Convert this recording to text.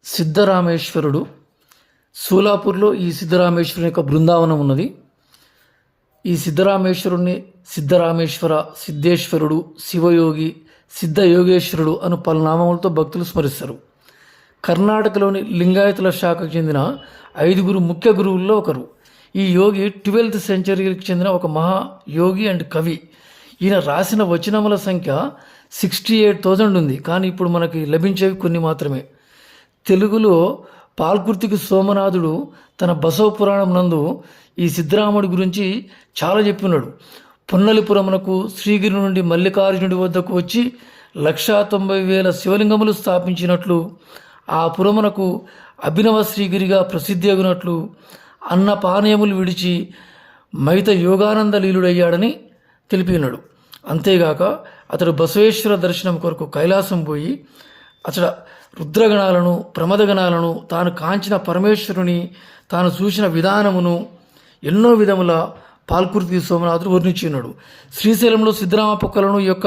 సిద్ధరామేశ్వరుడు సోలాపూర్లో ఈ సిద్ధరామేశ్వరుని యొక్క బృందావనం ఉన్నది. ఈ సిద్ధరామేశ్వర, సిద్ధేశ్వరుడు, శివయోగి, సిద్ధయోగేశ్వరుడు అను పలు నామములతో భక్తులు స్మరిస్తారు. కర్ణాటకలోని లింగాయతుల శాఖకు చెందిన 5 ముఖ్య గురువుల్లో ఒకరు. ఈ యోగి 12th సెంచరీకి చెందిన ఒక మహా యోగి అండ్ కవి. ఈయన రాసిన వచనముల సంఖ్య 68,000 ఉంది. కానీ ఇప్పుడు మనకి లభించేవి కొన్ని మాత్రమే. తెలుగులో పాల్కుర్తికి సోమనాథుడు తన బసవ పురాణం నందు ఈ సిద్ధరాముడి గురించి చాలా చెప్పినాడు. పొన్నలిపురమునకు శ్రీగిరి నుండి మల్లికార్జునుడి వద్దకు వచ్చి 190,000 శివలింగములు స్థాపించినట్లు, ఆ పురమునకు అభినవ శ్రీగిరిగా ప్రసిద్ధియగునట్లు, అన్న పానీయములు విడిచి మైత యోగానంద లీలుడయ్యాడని తెలిపినాడు. అంతేగాక అతడు బసవేశ్వర దర్శనం కొరకు కైలాసం పోయి అతడు రుద్రగణాలను, ప్రమదగణాలను, తాను కాంచిన పరమేశ్వరుని తాను చూసిన విధానమును ఎన్నో విధముల పాల్కుర్తి సోమనాథుడు వర్ణించి ఉన్నాడు. శ్రీశైలంలో సిద్ధరామ పొక్కలను ఈ యొక్క